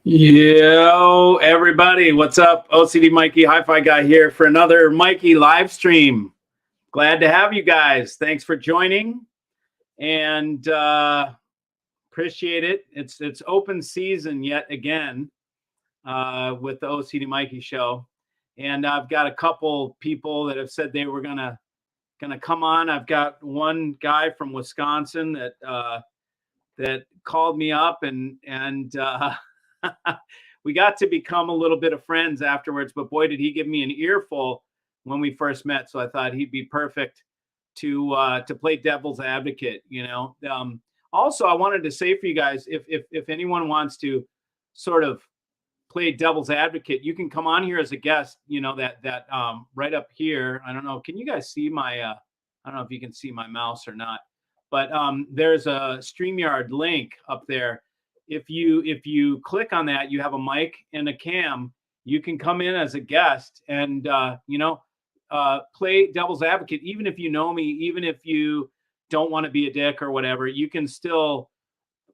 Yo, everybody, what's up? OCD Mikey Hi-Fi Guy here for another Mikey live stream. Glad to have you guys. Thanks for joining and appreciate it. It's open season yet again with the OCD Mikey show. And I've got a couple people that have said they were gonna come on. I've got one guy from Wisconsin that called me up and we got to become a little bit of friends afterwards, but boy, did he give me an earful when we first met. So I thought he'd be perfect to play devil's advocate. Also, I wanted to say for you guys, if anyone wants to sort of play devil's advocate, you can come on here as a guest. That right up here. I don't know. Can you guys see my? I don't know if you can see my mouse or not, but there's a StreamYard link up there. If you click on that, you have a mic and a cam. You can come in as a guest and play devil's advocate. Even if you know me, even if you don't want to be a dick or whatever, you can still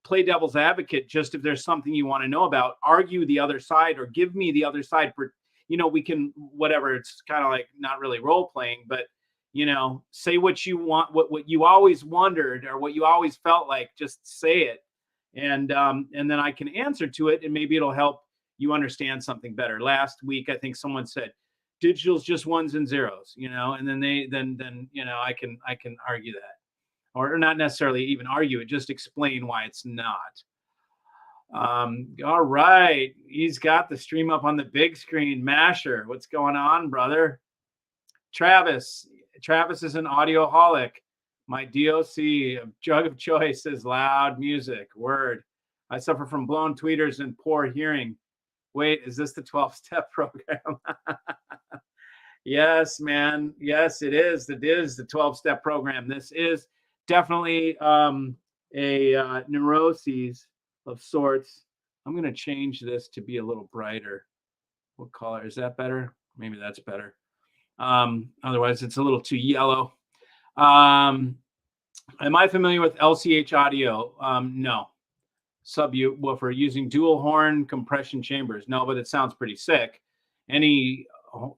play devil's advocate. Just if there's something you want to know about, argue the other side or give me the other side. We can whatever. It's kind of like not really role playing, but say what you want, what you always wondered or what you always felt like. Just say it. And then I can answer to it, and maybe it'll help you understand something better. Last week, I think someone said, "Digital's just ones and zeros," and then I can argue that, or not necessarily even argue it, just explain why it's not. All right, he's got the stream up on the big screen. Masher, what's going on, brother? Travis is an audioholic. My DOC drug of choice is loud music. Word. I suffer from blown tweeters and poor hearing. Wait, is this the 12-step program? Yes, man. Yes, it is. It is the 12-step program. This is definitely a neuroses of sorts. I'm going to change this to be a little brighter. What color? Is that better? Maybe that's better. Otherwise, it's a little too yellow. Am I familiar with LCH audio? No. Subwoofer using dual horn compression chambers. No, but it sounds pretty sick. Any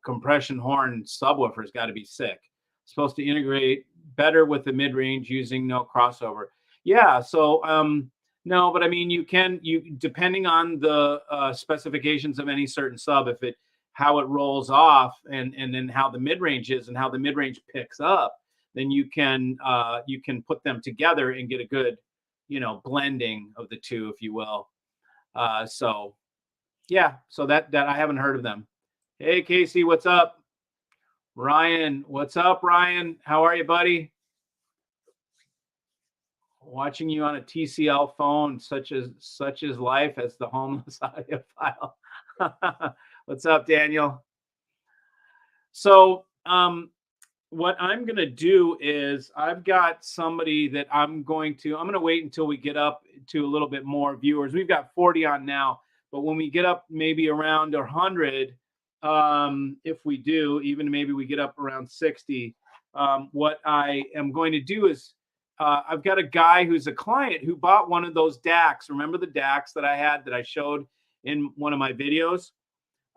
compression horn subwoofer has got to be sick. Supposed to integrate better with the mid-range using no crossover. Yeah, so no, but I mean you depending on the specifications of any certain sub, how it rolls off and then how the mid-range is and how the mid-range picks up, then you can put them together and get a good, blending of the two, if you will. So yeah, so that I haven't heard of them. Hey, Casey, what's up? Ryan, what's up, Ryan? How are you, buddy? Watching you on a TCL phone, such as life as the homeless audiophile. What's up, Daniel? So, what I'm going to do is I've got somebody that I'm going to wait until we get up to a little bit more viewers. We've got 40 on now, but when we get up maybe around 100, if we do, even maybe we get up around 60, what I am going to do is I've got a guy who's a client who bought one of those DACs. Remember the DACs that I had that I showed in one of my videos?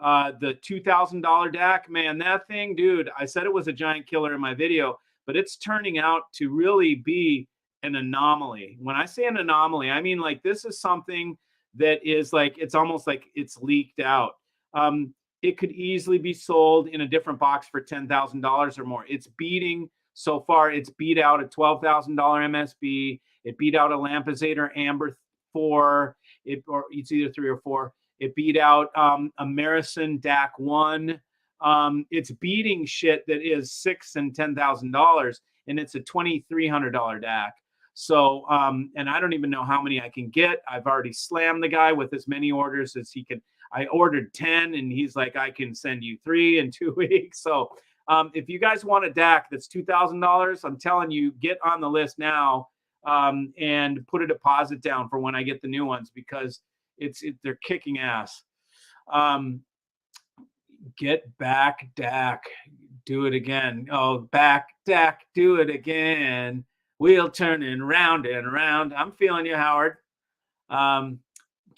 The $2,000 DAC, man, that thing, dude, I said it was a giant killer in my video, but it's turning out to really be an anomaly. When I say an anomaly, I mean like this is something that is like, it's almost like it's leaked out. It could easily be sold in a different box for $10,000 or more. It's beating, so far, it's beat out a $12,000 MSB. It beat out a Lampezator Amber 4, or it's either 3 or 4. It beat out a Marison DAC 1. It's beating shit that is $6,000 and $10,000, and it's a $2,300 DAC. So, and I don't even know how many I can get. I've already slammed the guy with as many orders as he can. I ordered 10, and he's like, I can send you 3 in 2 weeks. So, if you guys want a DAC that's $2,000, I'm telling you, get on the list now and put a deposit down for when I get the new ones, because they're kicking ass. Get back DAC, do it again. Oh, back DAC, do it again. Wheel turning round and round. I'm feeling you, Howard.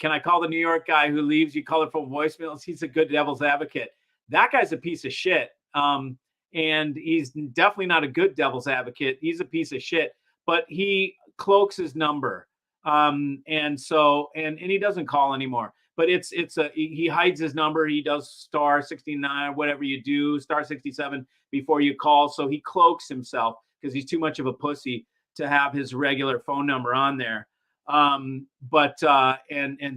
Can I call the New York guy who leaves you colorful voicemails? He's a good devil's advocate. That guy's a piece of shit. And he's definitely not a good devil's advocate. He's a piece of shit, but he cloaks his number. And he doesn't call anymore, but he hides his number. He does star 69, whatever you do, star 67 before you call. So he cloaks himself because he's too much of a pussy to have his regular phone number on there.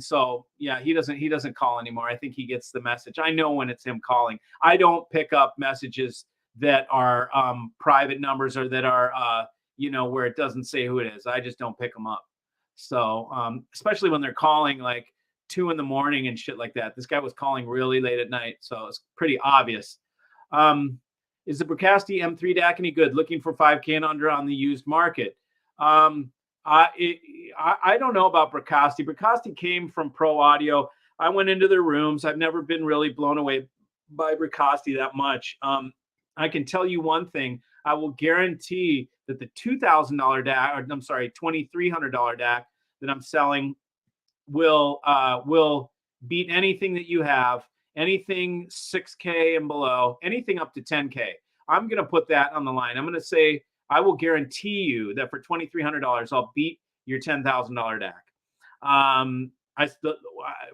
So yeah, he doesn't call anymore. I think he gets the message. I know when it's him calling. I don't pick up messages that are private numbers or that are where it doesn't say who it is. I just don't pick them up. So especially when they're calling like 2 a.m. and shit like that. This guy was calling really late at night, so it's pretty obvious. Is the Bricasti M3 DAC any good? Looking for 5K and under on the used market. I don't know about Bricasti. Bricasti came from Pro Audio. I went into their rooms. I've never been really blown away by Bricasti that much. I can tell you one thing. I will guarantee that the $2,000 DAC, or I'm sorry, $2,300 DAC that I'm selling will beat anything that you have, anything 6K and below, anything up to 10K. I'm going to put that on the line. I'm going to say, I will guarantee you that for $2,300, I'll beat your $10,000 DAC.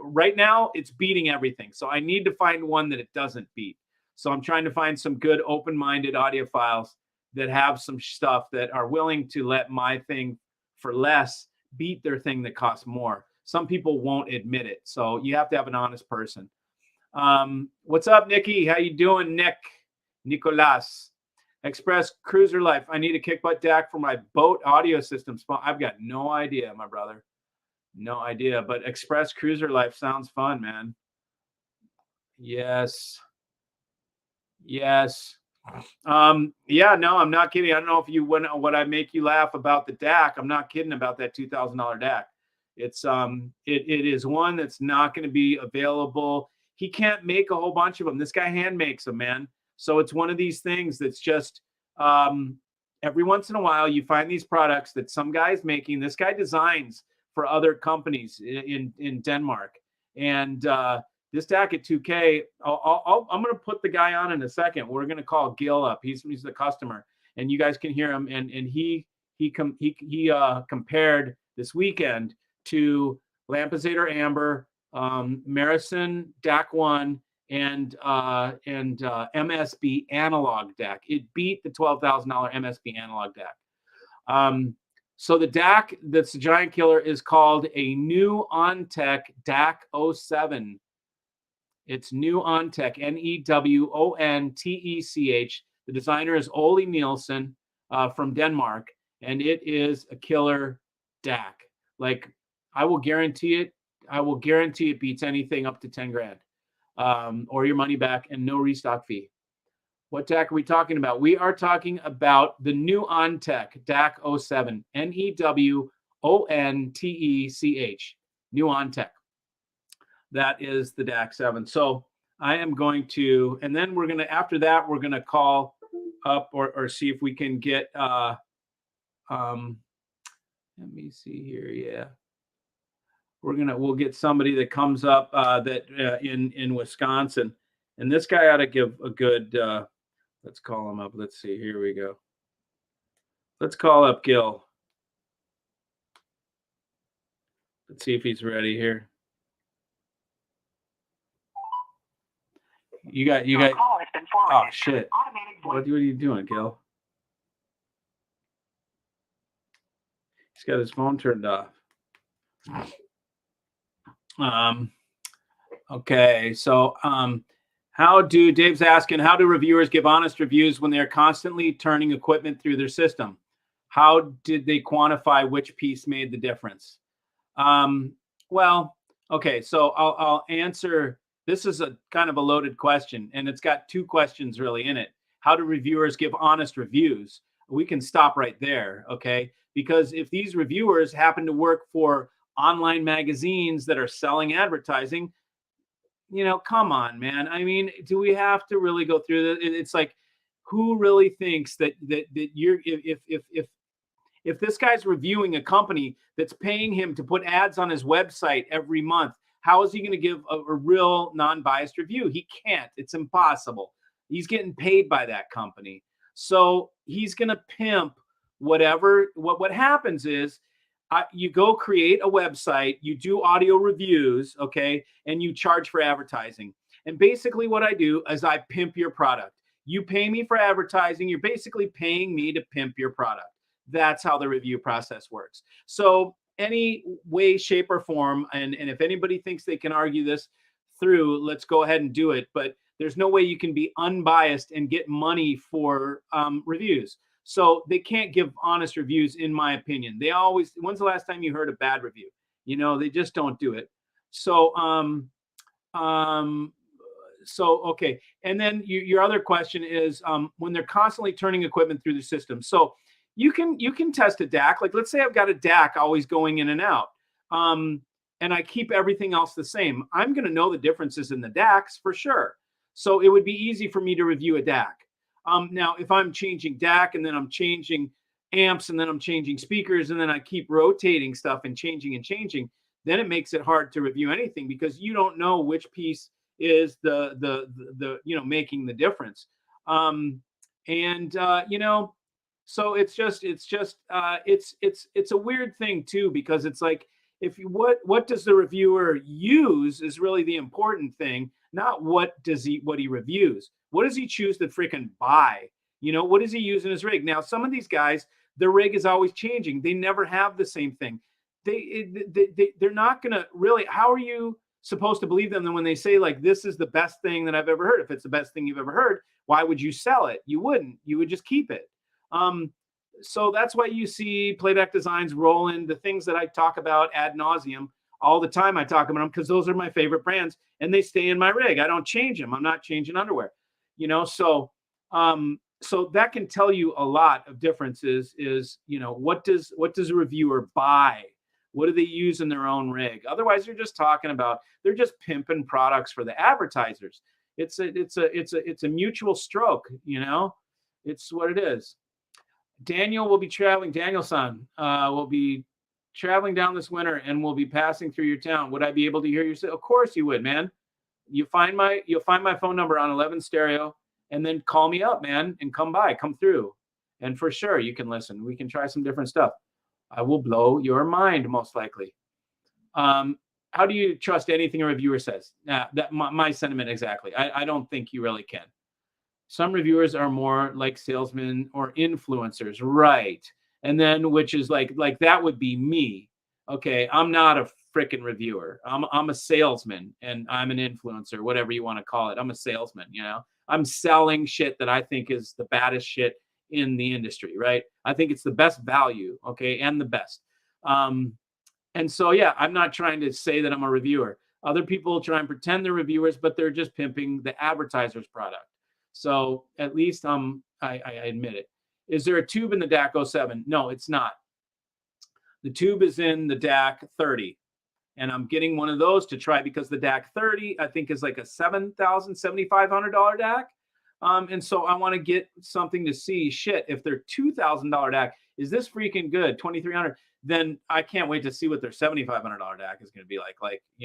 Right now it's beating everything. So I need to find one that it doesn't beat. So I'm trying to find some good open-minded audiophiles that have some stuff that are willing to let my thing for less beat their thing that costs more. Some people won't admit it. So you have to have an honest person. What's up, Nikki? How you doing, Nick? Nicolas. Express Cruiser Life. I need a kick butt DAC for my boat audio system. I've got no idea, my brother. No idea. But Express Cruiser Life sounds fun, man. Yes. Yes. Yeah, no, I'm not kidding. I don't know if you wouldn't, what I make you laugh about the DAC. I'm not kidding about that $2,000 DAC. It's it is one that's not going to be available. He can't make a whole bunch of them. This guy hand makes them, man. So it's one of these things that's just every once in a while you find these products that some guy's making. This guy designs for other companies in Denmark, and this DAC at 2K, I'm going to put the guy on in a second. We're going to call Gil up. He's the customer, and you guys can hear him. And he compared this weekend to Lampezator Amber, Marison DAC 1, and MSB analog DAC. It beat the $12,000 MSB analog DAC. So the DAC that's the giant killer is called a New OnTech DAC 07. It's New OnTech, Newontech. The designer is Ole Nielsen from Denmark, and it is a killer DAC. Like, I will guarantee it. I will guarantee it beats anything up to 10 grand, or your money back and no restock fee. What DAC are we talking about? We are talking about the New OnTech DAC 07, Newontech. New OnTech. That is the DAC 7. So I am going to, and then we're going to, after that, we're going to call up or see if we can get, let me see here. Yeah. We'll get somebody that comes up in Wisconsin, and this guy ought to give a good, let's call him up. Let's see, here we go. Let's call up Gil. Let's see if he's ready here. You got. Oh shit! What are you doing, Gil? He's got his phone turned off. Okay, so Dave's asking, how do reviewers give honest reviews when they're constantly turning equipment through their system? How did they quantify which piece made the difference? Well, okay, so I'll answer. This is a kind of a loaded question, and it's got two questions really in it. How do reviewers give honest reviews? We can stop right there, okay? Because if these reviewers happen to work for online magazines that are selling advertising, come on, man. I mean, do we have to really go through that? It's like, who really thinks that you're, if If this guy's reviewing a company that's paying him to put ads on his website every month, how is he going to give a real non-biased review? He can't. It's impossible. He's getting paid by that company. So he's going to pimp whatever. What happens is you go create a website, you do audio reviews, okay, and you charge for advertising. And basically what I do is I pimp your product. You pay me for advertising. You're basically paying me to pimp your product. That's how the review process works. So any way, shape, or form, and if anybody thinks they can argue this through, let's go ahead and do it. But there's no way you can be unbiased and get money for reviews. So they can't give honest reviews, in my opinion. They always, when's the last time you heard a bad review? You know, they just don't do it. So, okay. And then your other question is when they're constantly turning equipment through the system. So you can test a DAC. Like, let's say I've got a DAC always going in and out. And I keep everything else the same. I'm going to know the differences in the DACs for sure. So it would be easy for me to review a DAC. Now, if I'm changing DAC and then I'm changing amps and then I'm changing speakers and then I keep rotating stuff and changing, then it makes it hard to review anything because you don't know which piece is the making the difference. So it's a weird thing too, because it's like, what does the reviewer use is really the important thing, not what he reviews. What does he choose to freaking buy? What does he use in his rig? Now, some of these guys, their rig is always changing. They never have the same thing. They're not gonna really. How are you supposed to believe them when they say, like, this is the best thing that I've ever heard? If it's the best thing you've ever heard, why would you sell it? You wouldn't. You would just keep it. So that's why you see Playback Designs roll in the things that I talk about ad nauseum all the time. I talk about them because those are my favorite brands and they stay in my rig. I don't change them. I'm not changing underwear, so that can tell you a lot of differences what does a reviewer buy? What do they use in their own rig? Otherwise, they're just they're just pimping products for the advertisers. It's a mutual stroke, it's what it is. Daniel will be traveling. Daniel-san will be traveling down this winter and will be passing through your town. Would I be able to hear you say? Of course you would, man. You'll find my phone number on 11 stereo and then call me up, man, and come through. And for sure, you can listen. We can try some different stuff. I will blow your mind, most likely. How do you trust anything a reviewer says? My sentiment exactly. I don't think you really can. Some reviewers are more like salesmen or influencers, right? And then, which is like that would be me. Okay, I'm not a freaking reviewer. I'm a salesman and I'm an influencer, whatever you want to call it. I'm a salesman, I'm selling shit that I think is the baddest shit in the industry, right? I think it's the best value, okay, and the best. And so, yeah, I'm not trying to say that I'm a reviewer. Other people try and pretend they're reviewers, but they're just pimping the advertiser's product. So at least I admit it. Is there a tube in the DAC 07? No, it's not. The tube is in the DAC 30. And I'm getting one of those to try because the DAC 30, I think, is like a $7,000, $7,500 DAC. And so I want to get something to see, shit, if they're $2,000 DAC, is this freaking good? $2,300, then I can't wait to see what their $7,500 DAC is going to be like.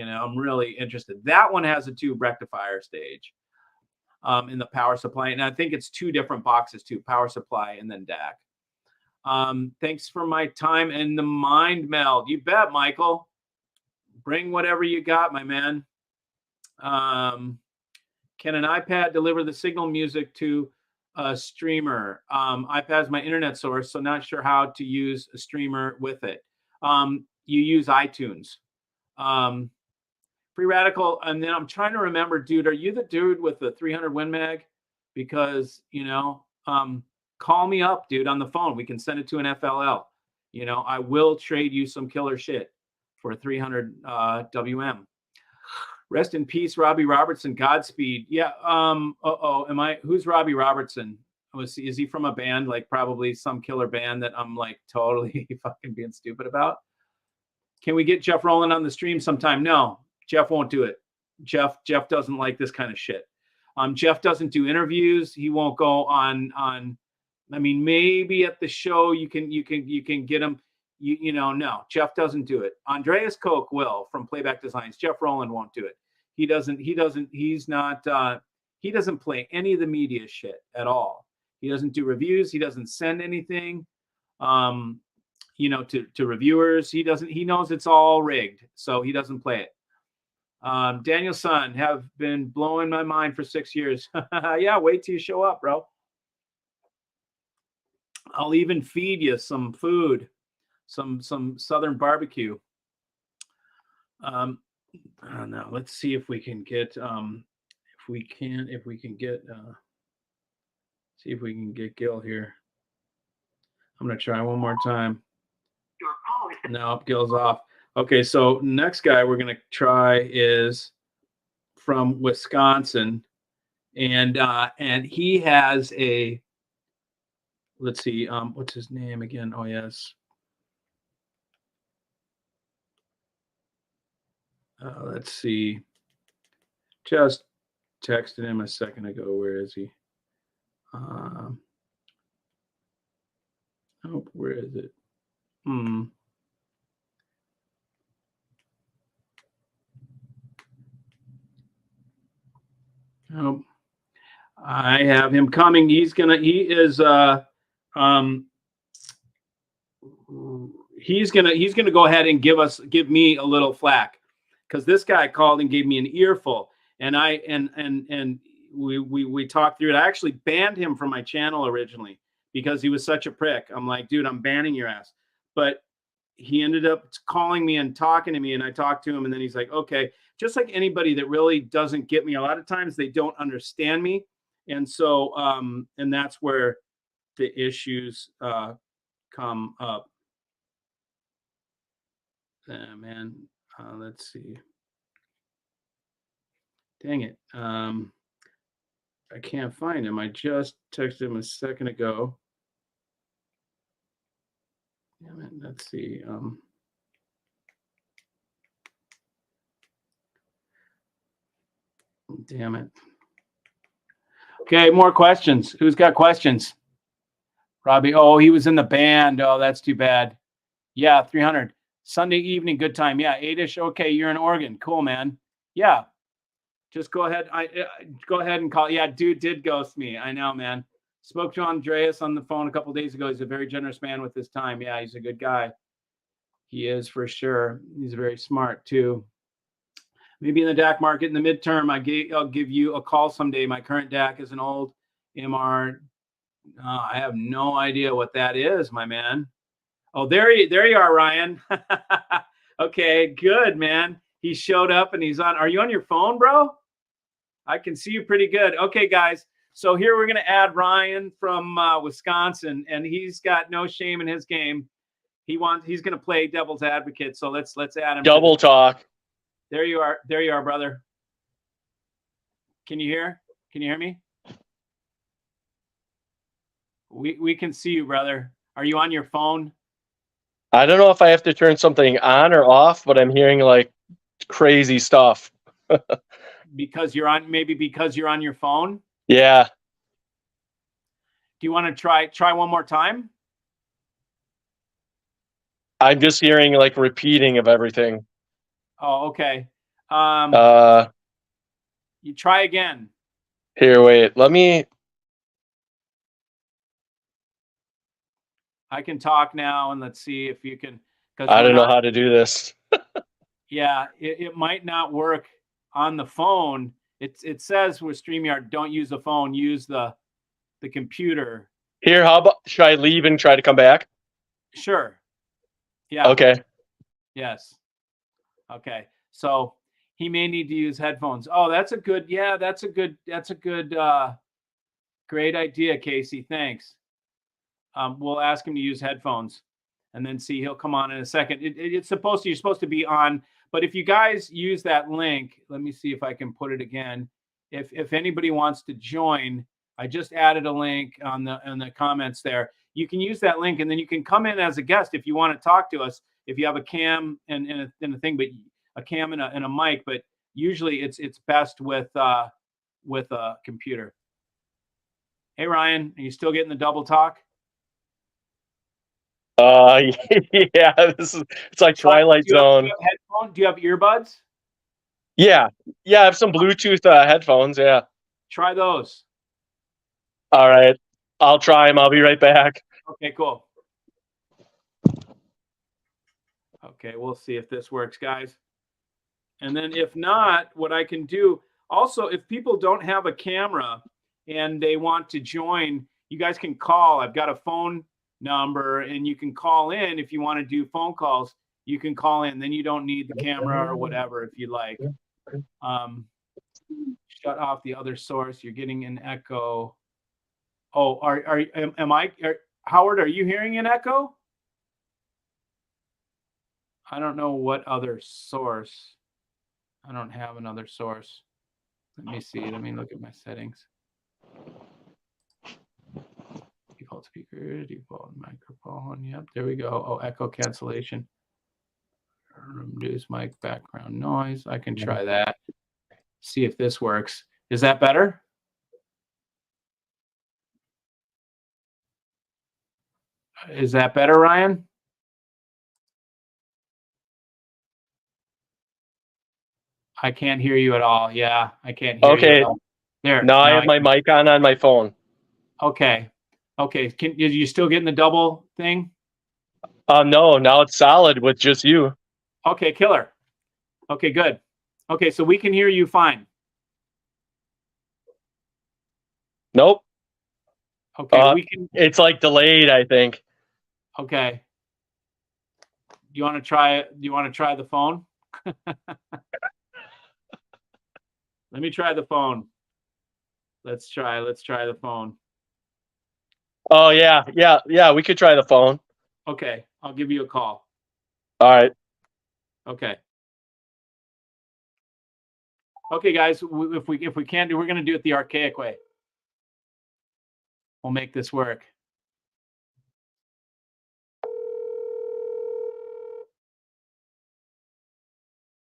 I'm really interested. That one has a tube rectifier stage in the power supply. And I think it's two different boxes too, power supply and then DAC. Thanks for my time and the mind meld. You bet, Michael. Bring whatever you got, my man. Can an iPad deliver the signal music to a streamer? iPad is my internet source, so not sure how to use a streamer with it. You use iTunes. Free Radical, and then I'm trying to remember, dude, are you the dude with the 300 WinMag? Because, call me up, dude, on the phone. We can send it to an FLL. I will trade you some killer shit for 300 WM. Rest in peace, Robbie Robertson. Godspeed. Yeah. Who's Robbie Robertson? Is he from a band, like probably some killer band that I'm like totally fucking being stupid about? Can we get Jeff Rowland on the stream sometime? No, Jeff won't do it. Jeff doesn't like this kind of shit. Jeff doesn't do interviews. He won't go on I mean, maybe at the show you can get him. No, Jeff doesn't do it. Andreas Koch will from Playback Designs. Jeff Rowland won't do it. He doesn't. He's not. He doesn't play any of the media shit at all. He doesn't do reviews. He doesn't send anything. To reviewers. He doesn't. He knows it's all rigged, so he doesn't play it. Danielson have been blowing my mind for 6 years. Yeah, wait till you show up, bro. I'll even feed you some food, some Southern barbecue. Now let's see if we can get see if we can get Gil here. I'm gonna try one more time. No, Gil's off. Okay, so next guy we're gonna try is from Wisconsin, and he has a. Let's see. What's his name again? Oh yes. Let's see. Just texted him a second ago. Where is he? Oh, where is it? Oh, I have him coming. He's gonna go ahead and give me a little flack, because this guy called and gave me an earful, and we talked through it. I actually banned him from my channel originally because he was such a prick. I'm like, dude, I'm banning your ass. But he ended up calling me and talking to me, and I talked to him, and then he's like, okay. Just like anybody that really doesn't get me, a lot of times they don't understand me. And so, and that's where the issues come up. Man, let's see. Dang it. I can't find him. I just texted him a second ago. Damn it. Let's see. Damn it. Okay, more questions. Who's got questions? Robbie. Oh, he was in the band. Oh, that's too bad. Yeah, 300. Sunday evening, good time. Yeah, 8-ish. Okay, you're in Oregon. Cool, man. Yeah. Just go ahead. Go ahead and call. Yeah, dude did ghost me. I know, man. Spoke to Andreas on the phone a couple of days ago. He's a very generous man with his time. Yeah, he's a good guy. He is, for sure. He's very smart too. Maybe in the DAC market in the midterm, I'll give you a call someday. My current DAC is an old MR. I have no idea what that is, my man. Oh, there you are, Ryan. Okay, good, man. He showed up and he's on. Are you on your phone, bro? I can see you pretty good. Okay, guys. So here we're going to add Ryan from Wisconsin, and he's got no shame in his game. He's going to play devil's advocate. So let's add him. Double talk. There you are. There you are, brother. Can you hear? Can you hear me? We can see you, brother. Are you on your phone? I don't know if I have to turn something on or off, but I'm hearing like crazy stuff. because you're on your phone? Yeah. Do you want to try one more time? I'm just hearing like repeating of everything. Oh, okay. You try again. Here, wait. Let me. I can talk now, and let's see if you can. I don't know how to do this. Yeah, it might not work on the phone. It says with StreamYard, don't use the phone, use the computer. Here, how about, should I leave and try to come back? Sure. Yeah. Okay. Yes. Okay. So he may need to use headphones. Oh, that's a good great idea, Casey. Thanks. We'll ask him to use headphones, and then see, he'll come on in a second. You're supposed to be on, but if you guys use that link, let me see if I can put it again. If anybody wants to join, I just added a link on the comments there. You can use that link, and then you can come in as a guest if you want to talk to us. If you have a cam and a thing, but a cam and a mic, but usually it's best with a computer. Hey, Ryan, are you still getting the double talk? Yeah, it's like Twilight Zone. Do you have earbuds? Yeah, I have some Bluetooth headphones. Yeah. Try those. All right, I'll try them. I'll be right back. Okay, cool. Okay, we'll see if this works, guys. And then if not, what I can do also, if people don't have a camera and they want to join, you guys can call. I've got a phone number and you can call in if you want to do phone calls. You can call in. Then you don't need the camera or whatever if you like. Shut off the other source. You're getting an echo. Oh, Howard, are you hearing an echo? I don't know what other source. I don't have another source. Let me see. Let me look at my settings. Default speaker, default microphone. Yep, there we go. Oh, echo cancellation. Reduce mic background noise. I can try that. See if this works. Is that better? Is that better, Ryan? I can't hear you at all. Yeah, I can't hear you at all. There. Now I have my mic on my phone. Okay. Okay. Are you still getting the double thing? No, now it's solid with just you. Okay, killer. Okay, good. Okay, so we can hear you fine. Nope. Okay, we can. It's like delayed, I think. Okay. Do you want to try it? Do you want to try the phone? Let me try the phone. Let's try the phone. Oh yeah. We could try the phone. Okay, I'll give you a call. All right. Okay. Okay, guys. If we can't do, we're gonna do it the archaic way. We'll make this work.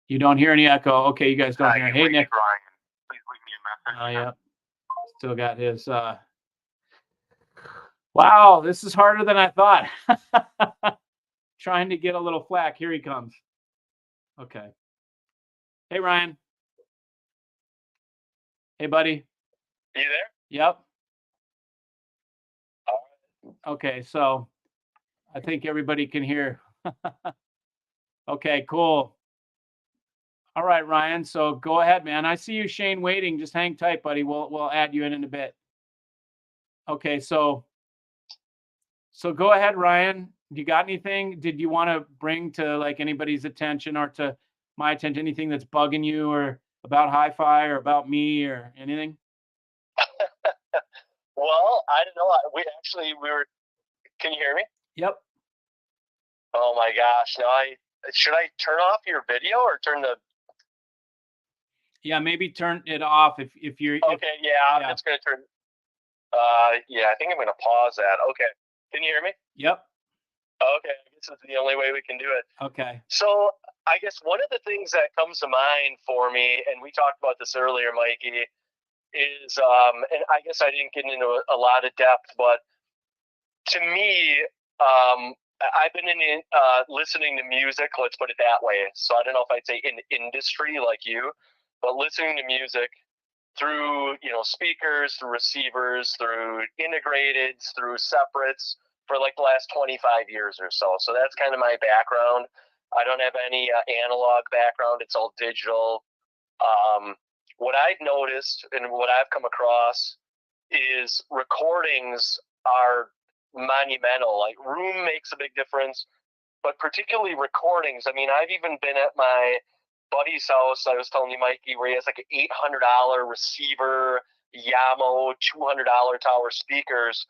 You don't hear any echo. Okay, you guys don't hear. Hey, Nick. Ryan, please leave me a message. Oh yeah. Still got his. Wow, this is harder than I thought. Trying to get a little flack. Here he comes. Okay. Hey, Ryan. Hey, buddy. Are you there? Yep. Okay, so I think everybody can hear. Okay, cool. All right, Ryan. So go ahead, man. I see you, Shane, waiting. Just hang tight, buddy. We'll add you in a bit. Okay, so go ahead, Ryan. You got anything? Did you want to bring to like anybody's attention or to my attention anything that's bugging you or about hi-fi or about me or anything? Well, I don't know. We were. Can you hear me? Yep. Oh my gosh! Now should I turn off your video or turn the? Yeah, maybe turn it off if you're. Okay. I'm just gonna turn. Yeah, I think I'm gonna pause that. Okay. Can you hear me? Yep. Okay, I guess it's the only way we can do it. Okay. So I guess one of the things that comes to mind for me, and we talked about this earlier, Mikey, is, and I guess I didn't get into a lot of depth, but to me, I've been listening to music, let's put it that way. So I don't know if I'd say in industry like you, but listening to music through, speakers, through receivers, through integrateds, through separates, for like the last 25 years or so. So that's kind of my background. I don't have any analog background. It's all digital. What I've noticed and what I've come across is recordings are monumental. Like room makes a big difference, but particularly recordings. I mean, I've even been at my buddy's house. I was telling you, Mikey, where he has like an $800 receiver, Yamo, $200 tower speakers.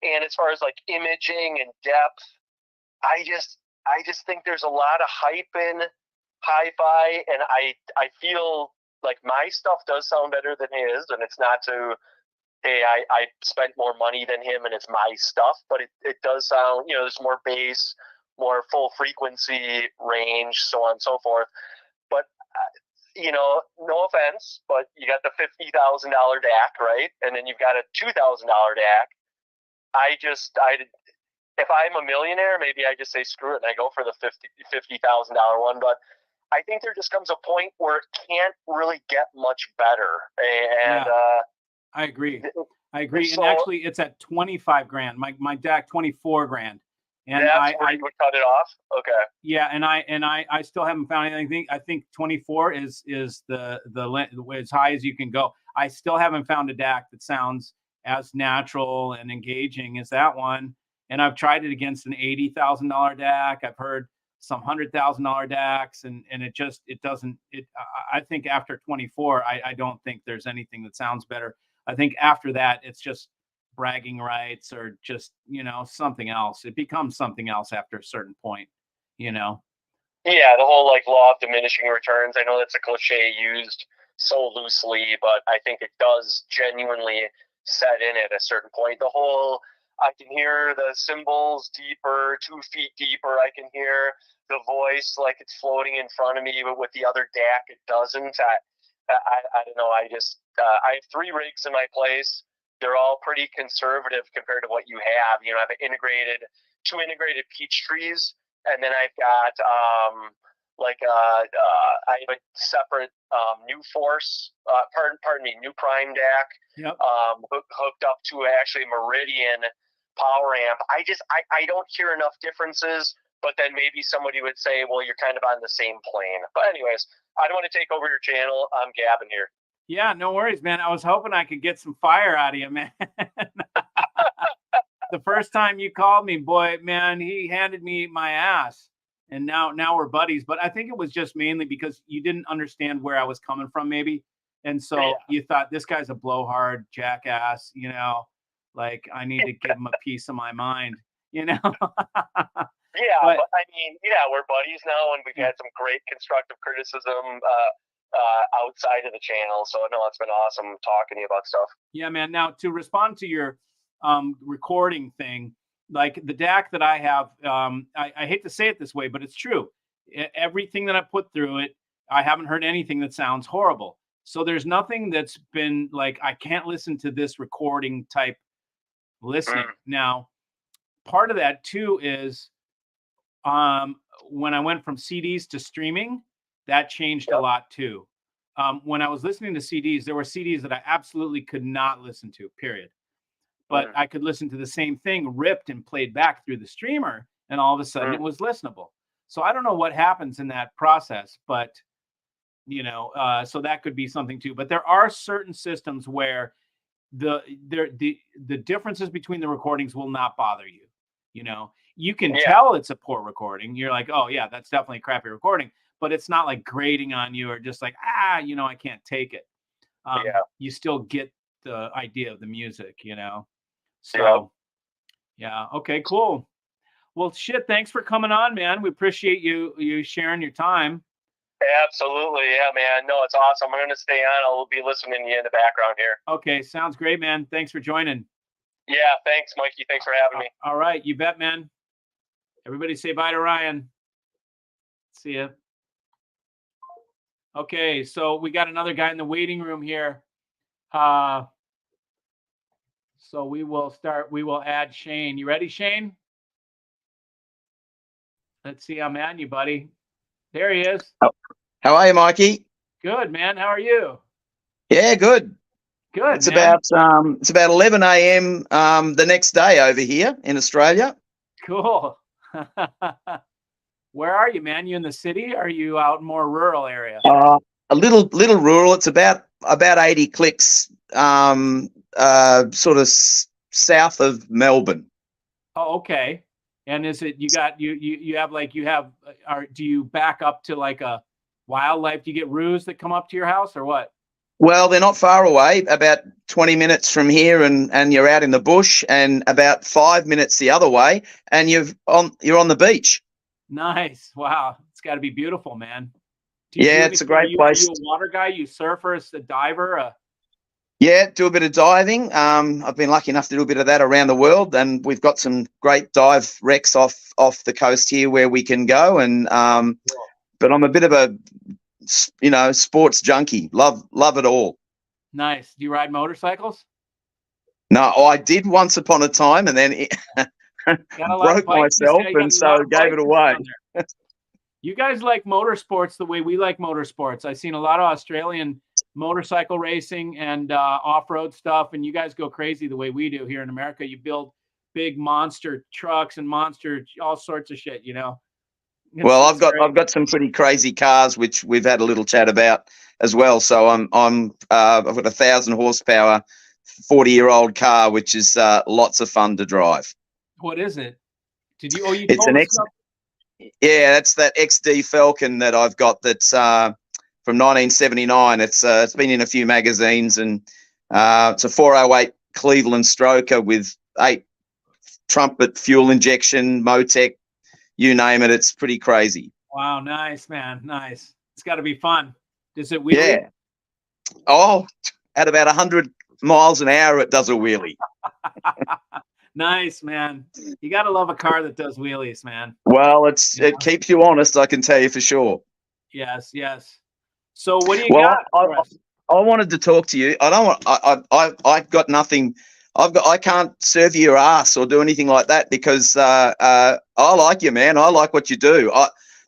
And as far as like imaging and depth, I just think there's a lot of hype in hi-fi, and I feel like my stuff does sound better than his, and it's not to, hey, I spent more money than him and it's my stuff, but it does sound, there's more bass, more full frequency range, so on and so forth. But you know, no offense, but you got the $50,000 DAC, right? And then you've got a $2,000 DAC. If I'm a millionaire, maybe I just say screw it and I go for the $50,000 one. But I think there just comes a point where it can't really get much better. And I agree. And so, actually, it's at 25 grand. My DAC 24 grand. And that's where you would cut it off. Okay. Yeah, and I still haven't found anything. I think 24 is the as high as you can go. I still haven't found a DAC that sounds as natural and engaging as that one. And I've tried it against an $80,000 DAC. I've heard some $100,000 DACs, and it doesn't. I think after 24, I don't think there's anything that sounds better. I think after that, it's just bragging rights or just, something else. It becomes something else after a certain point, Yeah, the whole like law of diminishing returns. I know that's a cliche used so loosely, but I think it does genuinely set in at a certain point. The whole, I can hear the cymbals deeper, 2 feet deeper. I can hear the voice like it's floating in front of me, but with the other DAC, it doesn't. I don't know. I have 3 rigs in my place. They're all pretty conservative compared to what you have. I have 2 integrated peach trees, and then I've got I have a separate new force, new prime DAC, Yep. Hooked up to actually Meridian power amp. I don't hear enough differences, but then maybe somebody would say, well, you're kind of on the same plane. But anyways, I don't want to take over your channel. I'm gabbing here. Yeah, no worries, man. I was hoping I could get some fire out of you, man. The first time you called me, boy, man, he handed me my ass. And now we're buddies. But I think it was just mainly because you didn't understand where I was coming from, maybe. And so you thought, this guy's a blowhard jackass, like I need to give him a piece of my mind, Yeah, but I mean, we're buddies now, and we've had some great constructive criticism outside of the channel. So no, it's been awesome talking to you about stuff. Yeah, man. Now to respond to your recording thing, like the DAC that I have, I hate to say it this way, but it's true. Everything that I put through it, I haven't heard anything that sounds horrible. So there's nothing that's been like, I can't listen to this recording type listening. Now, part of that too is when I went from CDs to streaming, that changed a lot too. When I was listening to CDs, there were CDs that I absolutely could not listen to, period. But I could listen to the same thing ripped and played back through the streamer, and all of a sudden it was listenable. So I don't know what happens in that process, but so that could be something too. But there are certain systems where the differences between the recordings will not bother you. You can tell it's a poor recording. You're like, oh yeah, that's definitely a crappy recording, but it's not like grating on you or just like, I can't take it. You still get the idea of the music, So yeah. Okay, cool. Well, shit, thanks for coming on, man. We appreciate you sharing your time. Absolutely. Yeah, man. No, it's awesome. I'm going to stay on. I'll be listening to you in the background here. Okay. Sounds great, man. Thanks for joining. Yeah. Thanks, Mikey. Thanks for having me. All right. You bet, man. Everybody say bye to Ryan. See ya. Okay. So we got another guy in the waiting room here. So we will add Shane. You ready, Shane? Let's see. I'm adding you, buddy. There he is. How are you, Mikey? Good, man. How are you? Yeah, good. Good. It's about 11 a.m. The next day over here in Australia. Cool. Where are you, man? You in the city? Or are you out in more rural area? A little rural. It's about 80 clicks, sort of south of Melbourne. Oh, okay. And is it do you back up to like a wildlife? Do you get roos that come up to your house or what? Well, they're not far away, about 20 minutes from here, and you're out in the bush, and about 5 minutes the other way, and you're on the beach. Nice. Wow. It's got to be beautiful, man. It's a great place. Are you a water guy? You surfer, a diver? Yeah, do a bit of diving. I've been lucky enough to do a bit of that around the world, and we've got some great dive wrecks off the coast here where we can go. And but I'm a bit of a sports junkie. Love it all. Nice. Do you ride motorcycles? No, I did once upon a time, and then Got a lot of broke bikes. You myself, say you got and a lot so of gave it bikers away. down there. You guys like motorsports the way we like motorsports. I've seen a lot of Australian motorcycle racing and off-road stuff, and you guys go crazy the way we do here in America. You build big monster trucks and monster all sorts of shit. Well, It's great. I've got some pretty crazy cars, which we've had a little chat about as well. So I've got 1,000 horsepower, 40-year-old car, which is lots of fun to drive. What is it? Did you? Oh, you It's told an us about- Yeah, that's that XD Falcon that I've got. That's from 1979. It's been in a few magazines, and it's a 408 Cleveland Stroker with 8 trumpet fuel injection, Motec, you name it. It's pretty crazy. Wow, nice, man, nice. It's got to be fun. Does it wheelie? Yeah. Oh, at about 100 miles an hour, it does a wheelie. Nice, man. You got to love a car that does wheelies, man. Well, it keeps you honest, I can tell you for sure. Yes, yes. So what do you Well, got for us? I wanted to talk to you. I don't want. I've got nothing. I can't serve you your ass or do anything like that because I like you, man. I like what you do.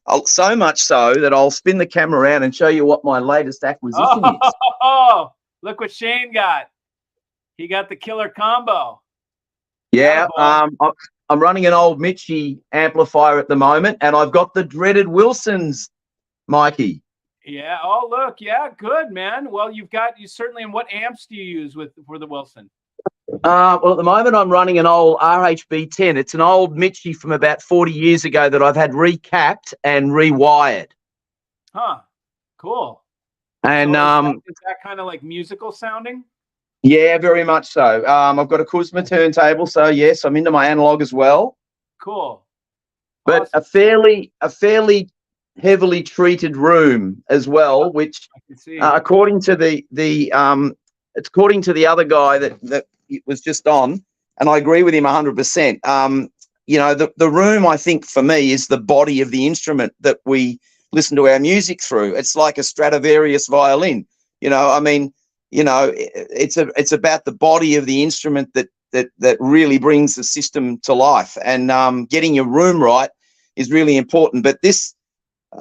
I'll so much so that I'll spin the camera around and show you what my latest acquisition is. Oh, look what Shane got. He got the killer combo. Yeah, I'm running an old Mitchie amplifier at the moment, and I've got the dreaded Wilsons, Mikey. Yeah. Oh, look. Yeah. Good, man. Well, you certainly. And what amps do you use for the Wilson? Well, at the moment, I'm running an old RHB 10. It's an old Mitchie from about 40 years ago that I've had recapped and rewired. Huh. Cool. And so is that kind of like musical sounding? Yeah, very much so. I've got a Kuzma turntable, so yes, I'm into my analog as well. Cool. But awesome. a fairly heavily treated room as well, which according to according to the other guy that was just on, and I agree with him 100%. The room, I think, for me, is the body of the instrument that we listen to our music through. It's like a Stradivarius violin. It's about the body of the instrument that really brings the system to life, and getting your room right is really important. But this,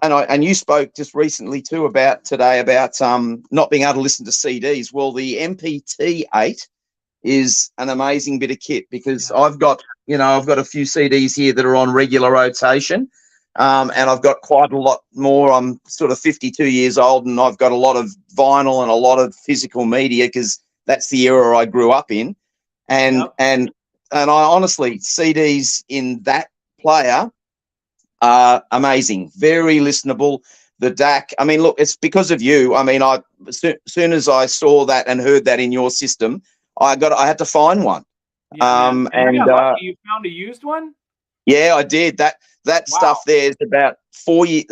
and you spoke just recently too about not being able to listen to CDs. Well, the MPT-8 is an amazing bit of kit because I've got a few CDs here that are on regular rotation. And I've got quite a lot more. I'm sort of 52 years old, and I've got a lot of vinyl and a lot of physical media because that's the era I grew up in. And I honestly, CDs in that player are amazing, very listenable. The DAC, I mean, look, it's because of you. I mean, as soon as I saw that and heard that in your system, I had to find one. Yeah, and you found a used one? Yeah, I did. That stuff there is about 3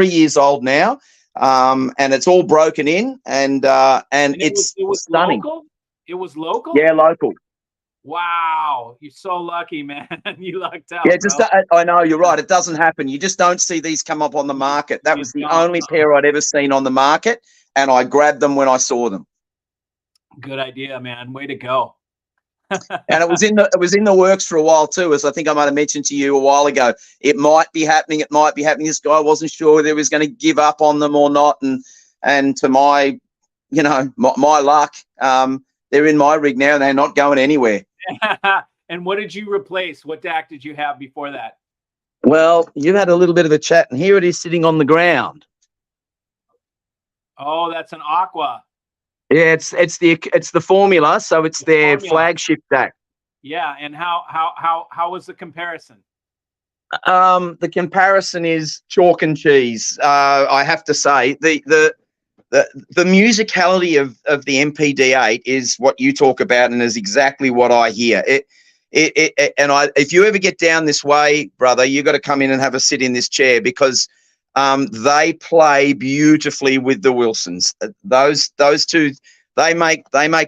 years old now, and it's all broken in, and it was stunning. Local? It was local? Yeah, local. Wow, you're so lucky, man. You lucked out. Yeah, I know, you're right. It doesn't happen. You just don't see these come up on the market. That was the only pair I'd ever seen on the market, and I grabbed them when I saw them. Good idea, man. Way to go. And it was in the works for a while too, as I think I might have mentioned to you a while ago. It might be happening. It might be happening. This guy wasn't sure whether he was going to give up on them or not. And to my luck, they're in my rig now and they're not going anywhere. And what did you replace? What DAC did you have before that? Well, you've had a little bit of a chat, and here it is sitting on the ground. Oh, that's an Aqua. Yeah, it's the Formula, so it's their flagship DAC. Yeah, and how was the comparison? The comparison is chalk and cheese. I have to say the musicality of the MPD-8 is what you talk about, and is exactly what I hear. If you ever get down this way, brother, you got to come in and have a sit in this chair because they play beautifully with the Wilsons. Those two, they make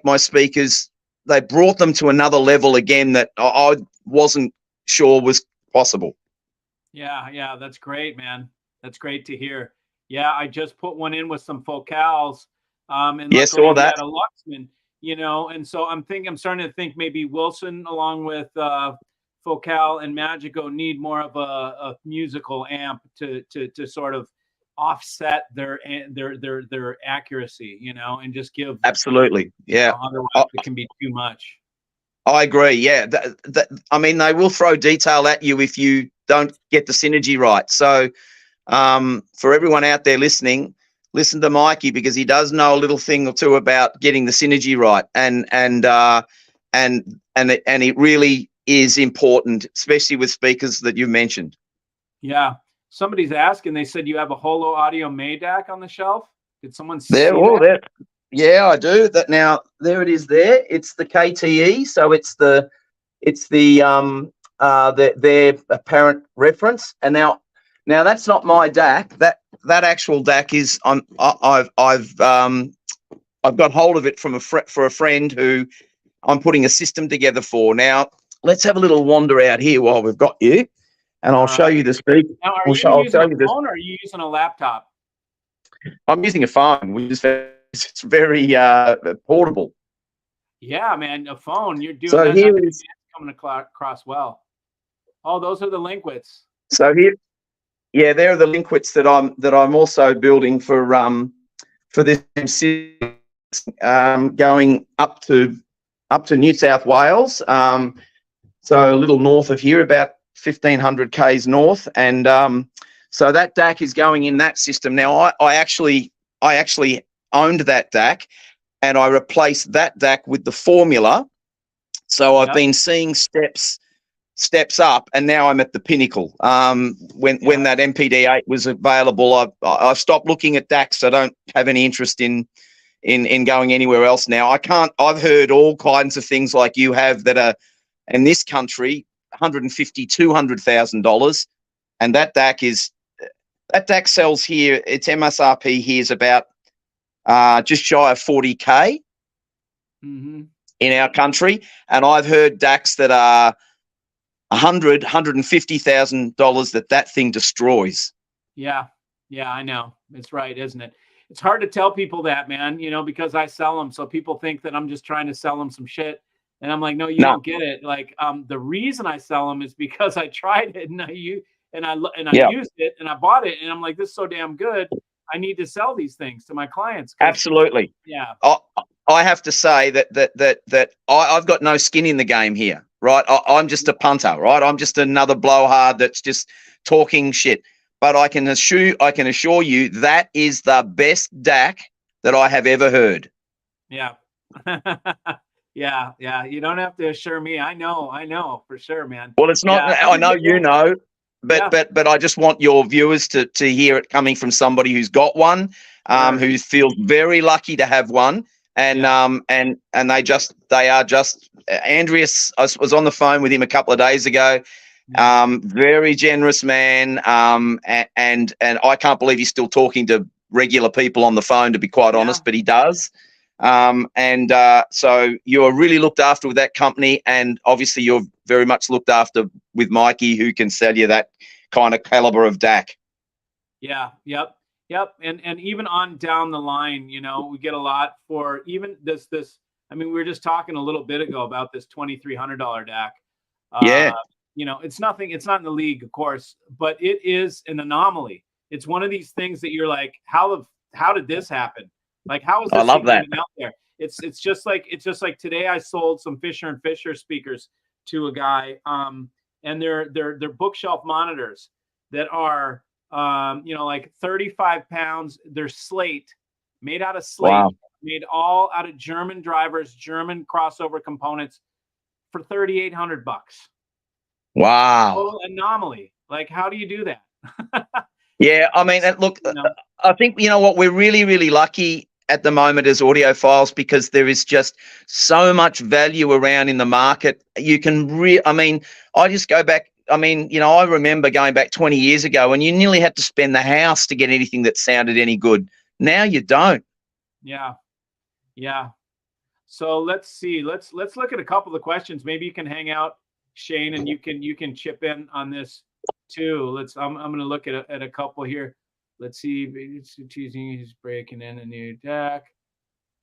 my speakers. They brought them to another level again that I wasn't sure was possible. Yeah, that's great, man. That's great to hear. Yeah, I just put one in with some focals, and Yeah, luckily saw we that. had a Luxman, and so I'm starting to think maybe Wilson along with Focal and Magico need more of a musical amp to sort of offset their accuracy, and just give, Absolutely. Yeah. otherwise it can be too much. I agree. Yeah. I mean, they will throw detail at you if you don't get the synergy right. So, for everyone out there listening, listen to Mikey, because he does know a little thing or two about getting the synergy right, and it really is important, especially with speakers that you mentioned. Yeah. Somebody's asking, they said you have a Holo Audio Maydac on the shelf. Did someone There, see oh, that? there. Yeah, I do. That now. There it is. There. It's the KTE. So it's their apparent reference. And now that's not my DAC. That actual DAC is I've got hold of it from a friend who I'm putting a system together for. Now let's have a little wander out here while we've got you, and I'll All show right. you the speaker. Now, are I'll you show using a you this. phone or are you using a laptop? I'm using a phone, which is it's very portable. Yeah, man, a phone. You're doing So that. here it is. Coming across well. Oh, those are the Linkwits. So here, yeah, there are the Linkwits that I'm also building for this going up to New South Wales. So a little north of here, about 1,500 k's north, and so that DAC is going in that system. Now I actually owned that DAC, and I replaced that DAC with the Formula. So I've been seeing steps up, and now I'm at the pinnacle. When that MPD8 was available, I've stopped looking at DACs. I don't have any interest in going anywhere else now. I've heard all kinds of things like you have that are in this country $150,000, $200,000, and that DAC sells here. Its MSRP here is about just shy of 40K in our country, and I've heard DACs that are $150,000 that thing destroys. Yeah, I know. It's right, isn't it? It's hard to tell people that, man, because I sell them. So people think that I'm just trying to sell them some shit. And I'm like, no, you don't get it. Like, the reason I sell them is because I tried it and I used it and I bought it. And I'm like, this is so damn good. I need to sell these things to my clients. Absolutely. Yeah. I have to say that I've got no skin in the game here, right? I'm just a punter, right? I'm just another blowhard that's just talking shit. But I can assure you that is the best DAC that I have ever heard. Yeah. Yeah. You don't have to assure me. I know for sure, man. Well, it's not. I know you know, but I just want your viewers to hear it coming from somebody who's got one, who feels very lucky to have one. And they are just Andreas. I was on the phone with him a couple of days ago. Very generous man. And I can't believe he's still talking to regular people on the phone, to be quite honest, but he does. So you're really looked after with that company, and obviously you're very much looked after with Mikey, who can sell you that kind of caliber of DAC. Yeah. Yep. And even on down the line, we get a lot for even this. I mean, we were just talking a little bit ago about this $2,300 DAC. It's nothing. It's not in the league, of course, but it is an anomaly. It's one of these things that you're like, how did this happen? Like, how is this thing even out there? It's just like today I sold some Fisher & Fisher speakers to a guy, and they're bookshelf monitors that are like 35 pounds. They're slate, made out of slate, made all out of German drivers, German crossover components for $3,800. Wow. Total anomaly. Like, how do you do that? Yeah, I mean, look, I think, what, we're really, really lucky at the moment as audiophiles, because there is just so much value around in the market. You can I just go back. I mean, I remember going back 20 years ago, and you nearly had to spend the house to get anything that sounded any good. Now you don't. Yeah. So let's see. Let's look at a couple of questions. Maybe you can hang out, Shane, and you can chip in on this too. I'm going to look at a couple here. Let's see. It's teasing. He's breaking in a new deck.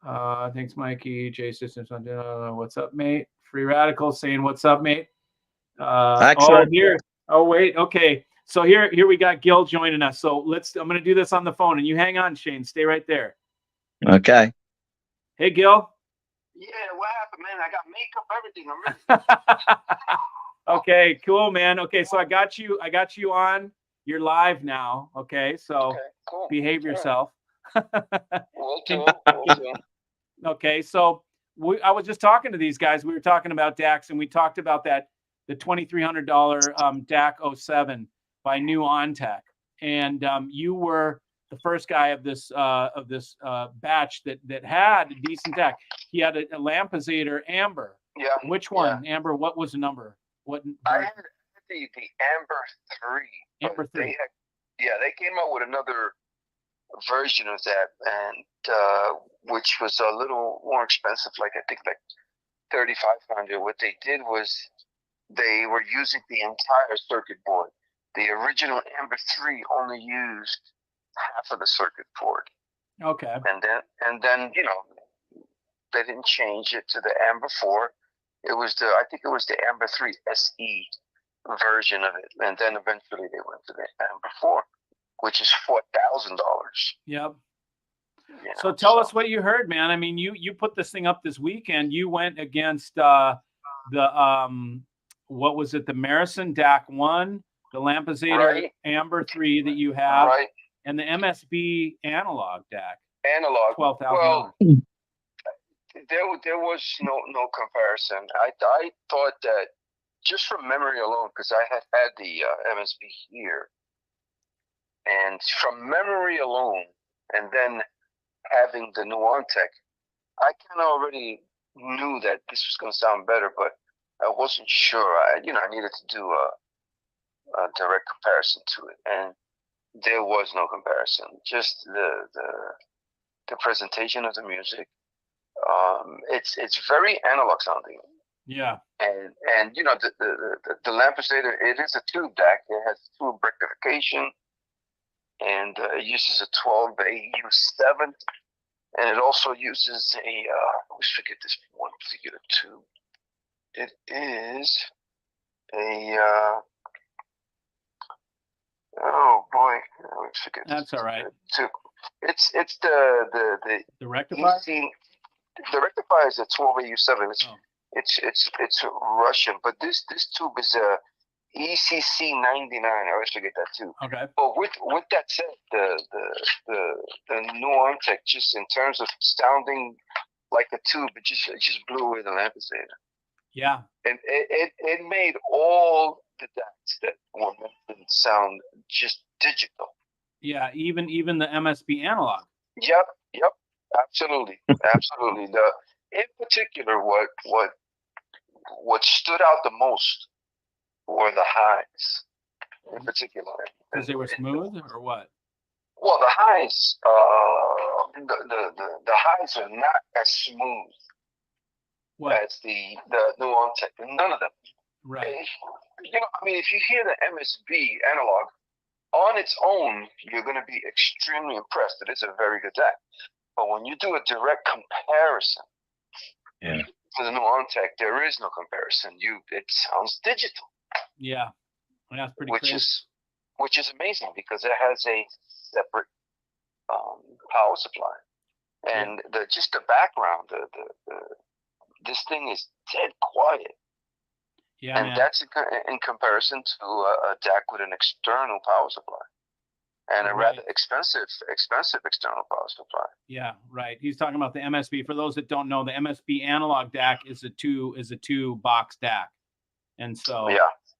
Thanks, Mikey. J Systems. What's up, mate? Free Radical saying, "What's up, mate?" Excellent. Here. Oh, wait. Okay. So here we got Gil joining us. So I'm going to do this on the phone, and you hang on, Shane. Stay right there. Okay. Hey, Gil. Yeah, what happened, man? I got makeup, everything. I'm ready. Okay, cool, man. Okay, so I got you on. You're live now. Okay, so Okay, cool. behave yourself. Will do. Okay, so I was just talking to these guys. We were talking about DACs, and we talked about the $2,300 DAC 07 by New OnTech, and you were the first guy of this batch that had a decent DAC. He had a Lampezator Amber. Yeah. Which one? Yeah. Amber. What was the number? What? I had the Amber 3. Amber 3. They came out with another version of that, and which was a little more expensive, like I think like $3,500. What they did was they were using the entire circuit board. The original Amber 3 only used half of the circuit board. Okay. And then they didn't change it to the Amber 4. I think it was the Amber 3 SE version of it, and then eventually they went to the Amber 4, which is $4,000. Yep. So tell us what you heard, man. I mean, you put this thing up this weekend. You went against the what was it? The Marison DAC 1, the Lampezator Amber 3 that you have, and the MSB analog DAC. Analog. $12,000. Well, there was no comparison. I thought that just from memory alone, because I had the MSB here, and from memory alone, and then having the New OnTech, I kind of already knew that this was going to sound better, but I wasn't sure. I needed to do a direct comparison to it, and there was no comparison. Just the presentation of the music. It's very analog sounding. Yeah. And the Lampezator, it is a tube DAC. It has tube rectification, and it uses a 12AU7, and it also uses a I always forget this one particular tube. It is a oh boy, I always forget. That's all right. It's the rectifier. The rectifier is a 12AU7. It's Russian, but this tube is a ECC 99. I always forget that too. Okay. But with that said, the New OnTech, just in terms of sounding like a tube, it just blew away the Lampezator. Yeah. And it made all the DACs that were meant to sound just digital. Yeah, even the MSB analog. Yep, absolutely. In particular, what stood out the most were the highs. In particular, because they were smooth, or what? Well, the highs, the highs are not as smooth as the New OnTech. None of them. Right. If you hear the MSB analog on its own, you're going to be extremely impressed that it's a very good DAC. But when you do a direct comparison to the New OnTech, there is no comparison. It sounds digital. Yeah, that's pretty crazy. Which is amazing because it has a separate power supply, and the background, this thing is dead quiet. Yeah, and that's in comparison to a DAC with an external power supply. And a rather expensive external power supply. Yeah, right. He's talking about the MSB. For those that don't know, the MSB analog DAC is a two box DAC, and so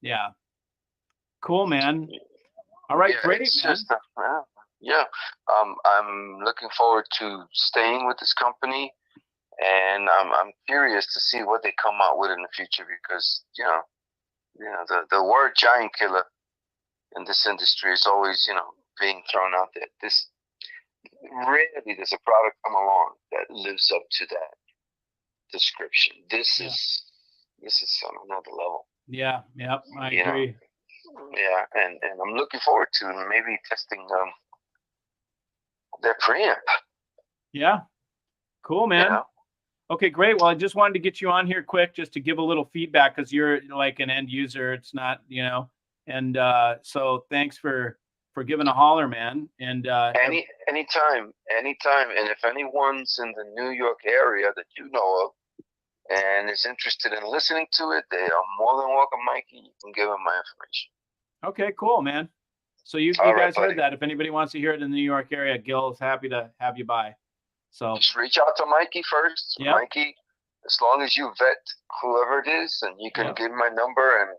yeah, cool, man. All right, great, man. I'm looking forward to staying with this company, and I'm curious to see what they come out with in the future because the word giant killer in this industry is always being thrown out there. This rarely does a product come along that lives up to that description. This is on another level. Yeah, I agree. Yeah, and I'm looking forward to maybe testing their preamp. Yeah. Cool, You man. know? Okay, great. Well, I just wanted to get you on here quick just to give a little feedback because you're like an end user. It's not, and so thanks for giving a holler, man. And Anytime. And if anyone's in the New York area that you know of and is interested in listening to it, they are more than welcome, Mikey. You can give them my information. okay, cool, man. So you All right, guys buddy. heard that. If anybody wants to hear it in the New York area, Gil is happy to have you by. So Just reach out to Mikey first. Yep. Mikey, as long as you vet whoever it is, and you can Yep. give my number, and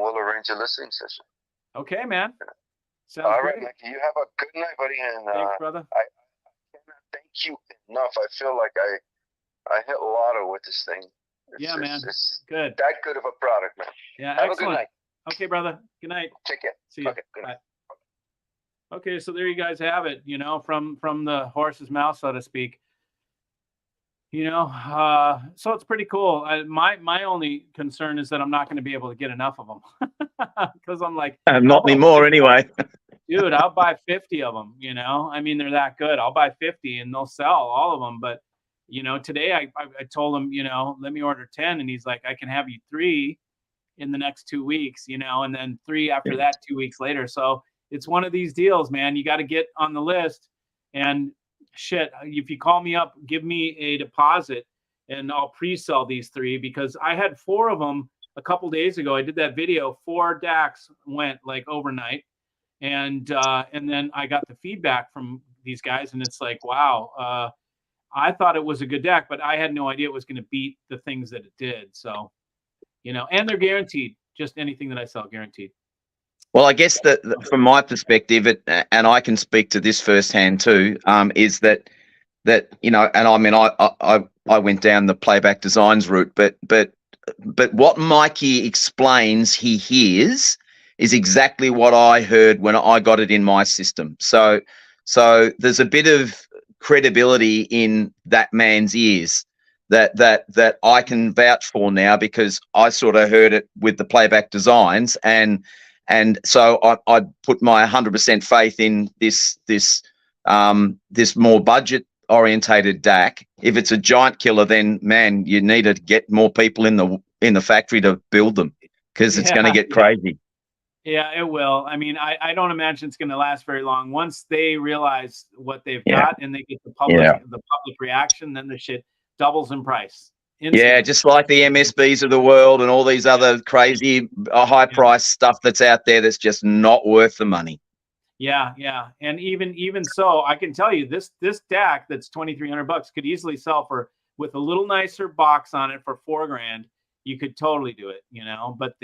we'll arrange a listening session. okay, man. Sounds All great. right, Mikey. You have a good night, buddy. And Thanks, brother. I cannot thank you enough. I feel like I hit lotto with this thing. Yeah, man. It's Good. that good of a product, man. Yeah, Have a good excellent. night. Okay, brother. Good night. Take care. See you. Okay, good night. Bye. Okay, so there you guys have it, from the horse's mouth, so to speak. So it's pretty cool. My only concern is that I'm not going to be able to get enough of them because I'm like, Not anymore, anyway. dude, I'll buy 50 of them. I mean, they're that good. I'll buy 50 and they'll sell all of them. But today I told him, let me order 10, and he's like, I can have you 3 in the next 2 weeks, and then 3 after that 2 weeks later. So it's one of these deals, man. You got to get on the list, and shit, if you call me up, give me a deposit and I'll pre-sell these 3 because I had 4 of them a couple days ago. I did that video. 4 DACs went like overnight, and then I got the feedback from these guys, and it's like, wow, I thought it was a good DAC, but I had no idea it was going to beat the things that it did. So, and they're guaranteed. Just anything that I sell, guaranteed. Well, I guess that from my perspective, and I can speak to this firsthand too, is that and I mean, I went down the playback designs route, but what Mikey explains he hears is exactly what I heard when I got it in my system. So there's a bit of credibility in that man's ears that I can vouch for now, because I sort of heard it with the playback designs, and so I put my 100% faith in this more budget orientated DAC. If it's a giant killer, then man, you need to get more people in the factory to build them, because it's going to get crazy. Yeah, it will. I mean, I don't imagine it's going to last very long. Once they realize what they've got and they get the public reaction, then the shit doubles in price. Instantly. Yeah, just like the MSBs of the world and all these other crazy high price stuff that's out there that's just not worth the money. Yeah, and even so, I can tell you this DAC that's $2,300 could easily sell with a little nicer box on it for $4,000. You could totally do it, But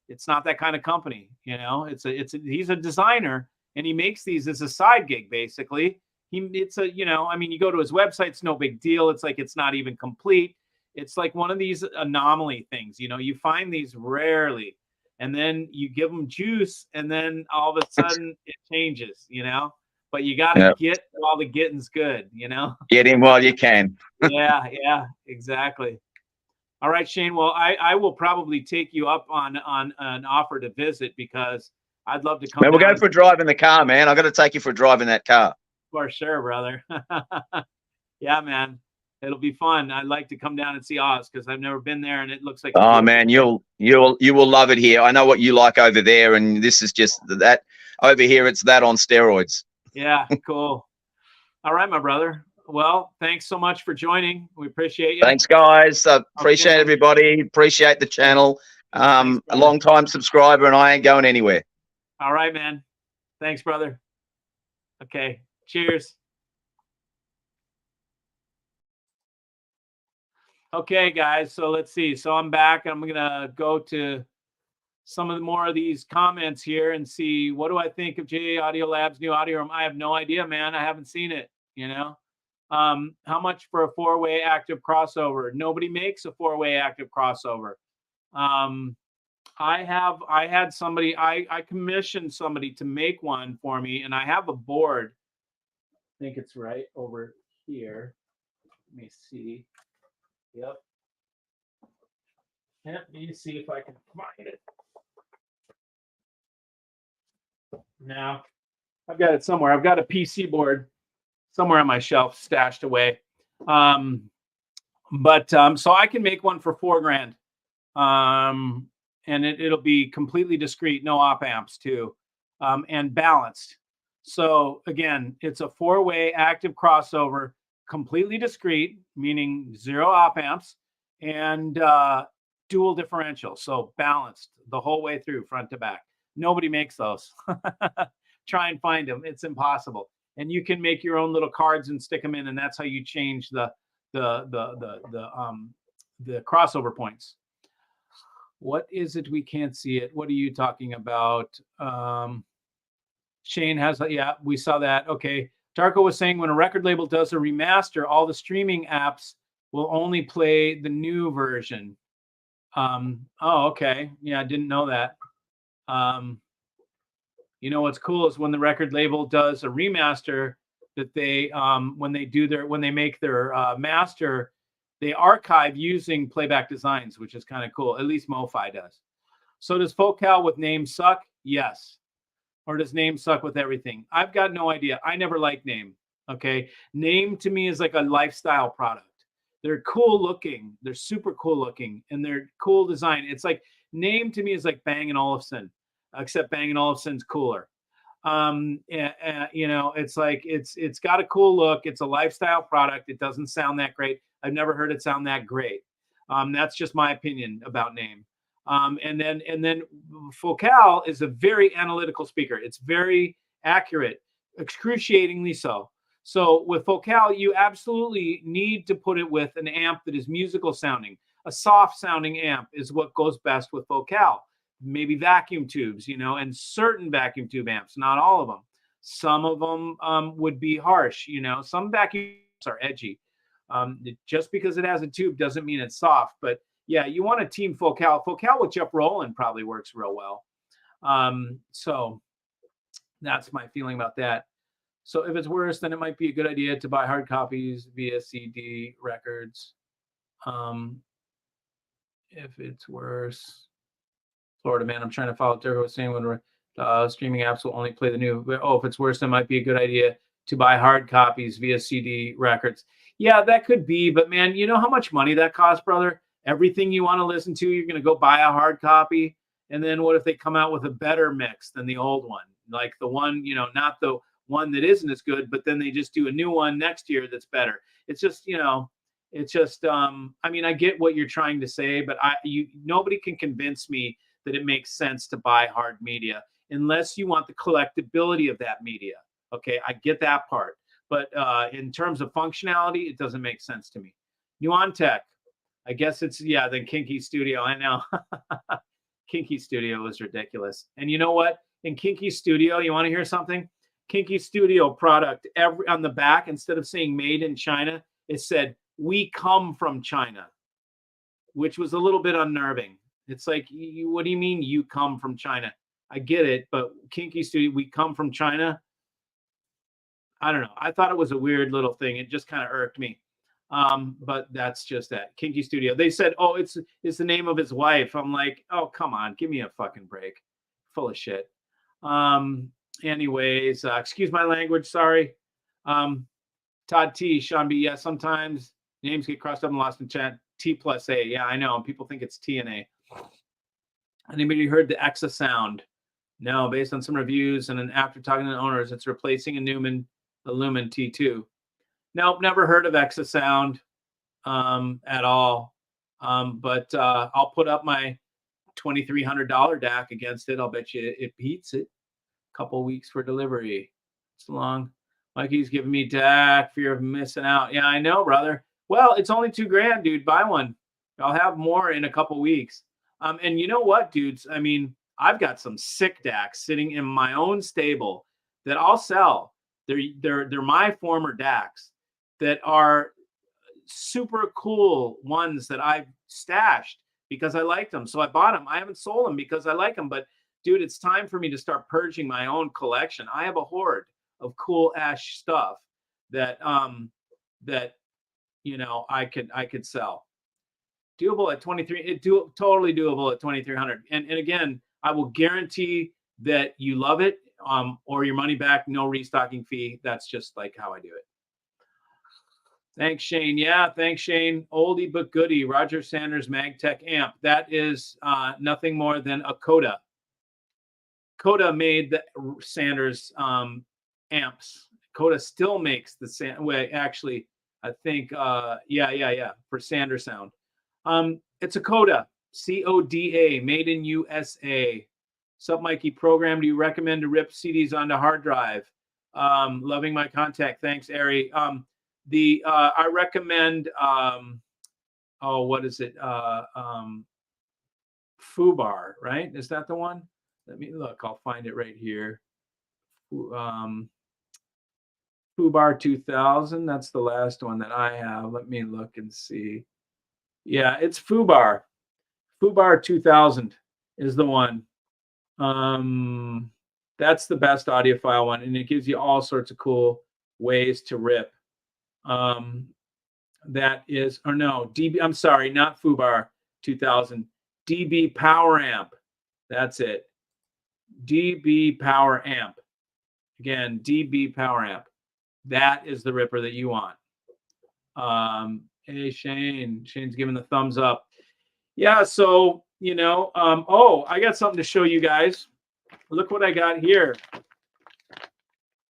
it's not that kind of company, he's a designer, and he makes these as a side gig basically. I mean, you go to his website, it's no big deal. It's like it's not even complete. It's like one of these anomaly things, you find these rarely, and then you give them juice, and then all of a sudden it changes, but you got to get while the getting's good, Get in while you can. Yeah, exactly. All right, Shane. Well, I will probably take you up on an offer to visit, because I'd love to come. Man, we'll go for a drive in the car, man. I got to take you for a drive in that car. For sure, brother. Yeah, man. It'll be fun. I'd like to come down and see Oz, because I've never been there, and it looks like. Oh man, you will love it here. I know what you like over there, and this is just that over here. It's that on steroids. Yeah, cool. All right, my brother. Well, thanks so much for joining. We appreciate you. Thanks, guys. Appreciate everybody. Appreciate the channel. Thanks, a long time subscriber, and I ain't going anywhere. All right, man. Thanks, brother. Okay. Cheers. Okay, guys. So let's see. So I'm back. I'm gonna go to some of the more of these comments here and see, what do I think of JA Audio Labs new audio room? I have no idea, man. I haven't seen it. How much for a 4-way active crossover? Nobody makes a 4-way active crossover. I had somebody, I commissioned somebody to make one for me, and I have a board. I think it's right over here. Let me see. Yep. Let me see if I can find it. Now, I've got it somewhere. I've got a PC board. somewhere on my shelf, stashed away. So I can make one for $4,000. And it'll be completely discreet, no op amps too, and balanced. So again, it's a 4-way active crossover, completely discreet, meaning 0 op amps, and dual differential, so balanced the whole way through, front to back. Nobody makes those. Try and find them; it's impossible. And you can make your own little cards and stick them in, and that's how you change the crossover points. What is it? We can't see it. What are you talking about? Shane has, yeah, we saw that. Okay. Darko was saying when a record label does a remaster, all the streaming apps will only play the new version. Oh, okay. Yeah, I didn't know that. You know what's cool is when the record label does a remaster, that they when they make their master, they archive using playback designs, which is kind of cool. At least MoFi does. So does Focal with Name suck? Yes. Or does Name suck with everything? I've got no idea. I never liked Name. Okay. Name to me is like a lifestyle product. They're cool looking. They're super cool looking, and they're cool design. It's like Name to me is like Bang & Olufsen, except Bang & Olufsen's cooler. You know, it's like it's got a cool look. It's a lifestyle product. It doesn't sound that great. I've never heard it sound that great. That's just my opinion about Name. And then Focal is a very analytical speaker. It's very accurate, excruciatingly so. So with Focal, you absolutely need to put it with an amp that is musical sounding. A soft sounding amp is what goes best with Focal. Maybe vacuum tubes, you know, and certain vacuum tube amps, not all of them. Some of them would be harsh, you know. Some vacuum tubes are edgy. Just because it has a tube doesn't mean it's soft. But yeah, you want a team Focal. Focal with Jeff Rowland probably works real well. So that's my feeling about that. So if it's worse, then it might be a good idea to buy hard copies via CD records. If it's worse, Florida man, I'm trying to follow what Derek was saying when we're streaming apps will only play the new. Oh, if it's worse, then it might be a good idea to buy hard copies via CD records. Yeah, that could be, but man, you know how much money that costs, brother? Everything you want to listen to, you're going to go buy a hard copy. And then what if they come out with a better mix than the old one? Like the one, you know, not the one that isn't as good, but then they just do a new one next year that's better. It's just, you know, it's just, I mean, I get what you're trying to say, but nobody can convince me that it makes sense to buy hard media unless you want the collectability of that media. Okay, I get that part. But in terms of functionality, it doesn't make sense to me. Nuantech, I guess it's, yeah, then Kinky Studio. I know. Kinky Studio is ridiculous. And you know what? In Kinky Studio, you want to hear something? Kinky Studio product, on the back, instead of saying made in China, it said, we come from China, which was a little bit unnerving. It's like, what do you mean you come from China? I get it, but Kinky Studio, we come from China? I don't know. I thought it was a weird little thing. It just kind of irked me. But that's just that. Kinky Studio. They said, oh, it's the name of his wife. I'm like, oh, come on. Give me a fucking break. Full of shit. Anyways, excuse my language. Sorry. Todd T, Sean B. Yeah, sometimes names get crossed up and lost in chat. T plus A. Yeah, I know. People think it's T and A. Anybody heard the Exa sound? No, based on some reviews and then after talking to the owners, it's replacing the Lumen T2. Nope, never heard of Exa sound at all. But I'll put up my $2,300 DAC against it. I'll bet you it beats it. Couple weeks for delivery. It's long. Mikey's giving me DAC, fear of missing out. Yeah, I know, brother. Well, it's only $2,000, dude. Buy one. I'll have more in a couple weeks. And you know what, dudes? I mean, I've got some sick DACs sitting in my own stable that I'll sell. They're my former DACs that are super cool ones that I've stashed because I liked them. So I bought them. I haven't sold them because I like them. But dude, it's time for me to start purging my own collection. I have a hoard of cool ash stuff that you know I could sell. Doable at 23. Totally doable at 2,300. And again, I will guarantee that you love it, or your money back, no restocking fee. That's just like how I do it. Thanks, Shane. Yeah, thanks, Shane. Oldie but goodie, Roger Sanders Magtech amp. That is nothing more than a Coda. Coda made the Sanders amps. Coda still makes the Wait, actually, I think yeah, for Sanders sound. It's a Coda, CODA, made in USA. Sup, Mikey? Program do you recommend to rip CDs onto hard drive? Loving my contact. Thanks, Ari. I recommend what is it? Fubar, right? Is that the one? Let me look. I'll find it right here. Fubar 2000. That's the last one that I have. Let me look and see. Yeah, it's Fubar. Fubar 2000 is the one. That's the best audiophile one, and it gives you all sorts of cool ways to rip. That is, or no, DB. I'm sorry, not Fubar 2000. DB Power Amp. That's it. DB Power Amp. Again, DB Power Amp. That is the ripper that you want. Hey, Shane. Shane's giving the thumbs up. Yeah, so, I got something to show you guys. Look what I got here.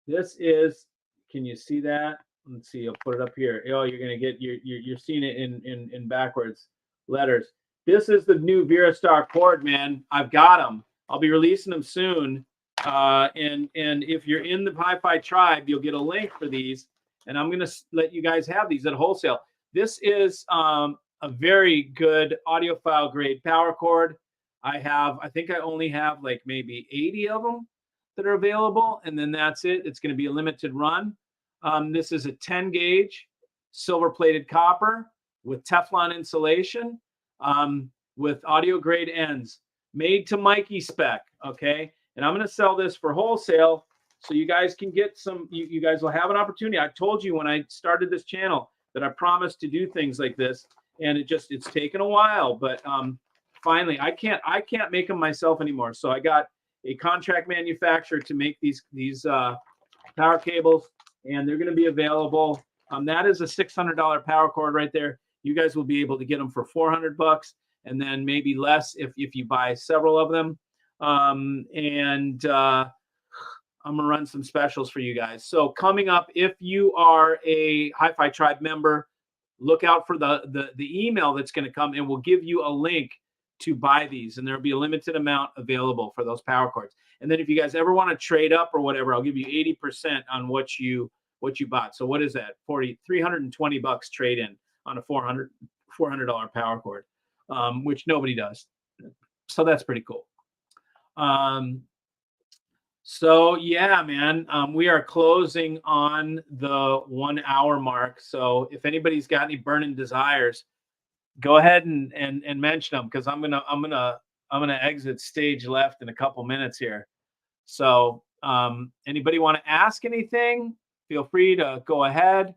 This is, can you see that? Let's see, I'll put it up here. Oh, you're going to get, you're seeing it in backwards letters. This is the new Virastar cord, man. I've got them. I'll be releasing them soon. And if you're in the Hi-Fi tribe, you'll get a link for these. And I'm going to let you guys have these at wholesale. This is a very good audiophile grade power cord. I think I only have like maybe 80 of them that are available. And then that's it. It's going to be a limited run. This is a 10 gauge silver plated copper with Teflon insulation. With audio grade ends, made to Mikey spec. Okay. And I'm going to sell this for wholesale so you guys can get some, you guys will have an opportunity. I told you when I started this channel that I promised to do things like this, and it's taken a while, but finally I can't make them myself anymore. So I got a contract manufacturer to make these power cables, and they're going to be available. That is a $600 power cord right there. You guys will be able to get them for $400, and then maybe less if you buy several of them. I'm gonna run some specials for you guys. So coming up, if you are a Hi-Fi Tribe member, look out for the email that's going to come, and we'll give you a link to buy these, and there'll be a limited amount available for those power cords. And then if you guys ever want to trade up or whatever, I'll give you 80% on what you bought. So what is that? $320 trade in on a $400 power cord, which nobody does. So that's pretty cool. So yeah, man, we are closing on the 1 hour mark. So if anybody's got any burning desires, go ahead and mention them, because I'm gonna exit stage left in a couple minutes here. So anybody want to ask anything? Feel free to go ahead.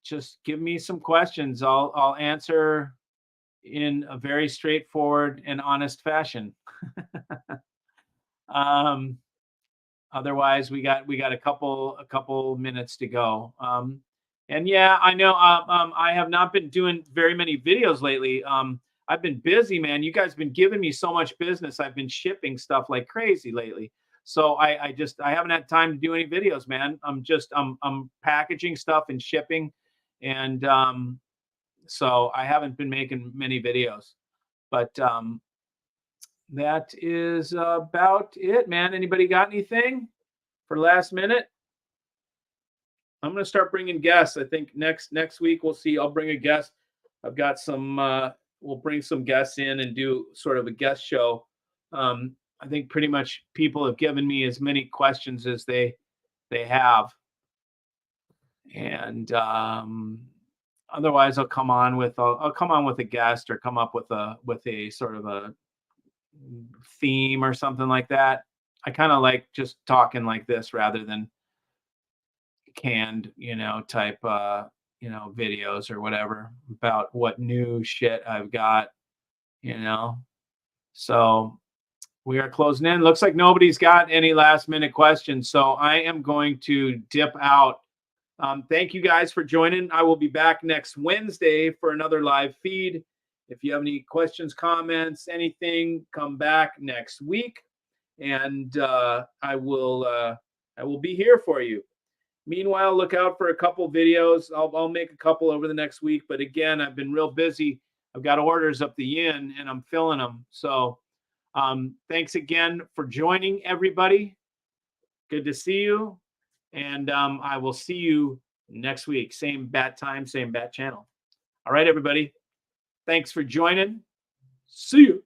Just give me some questions. I'll answer in a very straightforward and honest fashion. Otherwise we got a couple minutes to go. And yeah, I know I have not been doing very many videos lately. I've been busy, man. You guys have been giving me so much business. I've been shipping stuff like crazy lately. So I haven't had time to do any videos, man. I'm packaging stuff and shipping, and so I haven't been making many videos. But that is about it, man. Anybody got anything for last minute? I'm going to start bringing guests. I think next week we'll see. I'll bring a guest. I've got some. We'll bring some guests in and do sort of a guest show. I think pretty much people have given me as many questions as they have, and otherwise I'll come on with a guest, or come up with a sort of a theme or something like that. I kind of like just talking like this rather than canned, type, videos or whatever about what new shit I've got, So we are closing in. Looks like nobody's got any last minute questions. So I am going to dip out Thank you guys for joining. I will be back next Wednesday for another live feed. If you have any questions, comments, anything, come back next week, and I will be here for you. Meanwhile, look out for a couple videos. I'll make a couple over the next week. But again, I've been real busy. I've got orders up the yin, and I'm filling them. So thanks again for joining, everybody. Good to see you. And I will see you next week. Same bat time, same bat channel. All right, everybody. Thanks for joining. See you.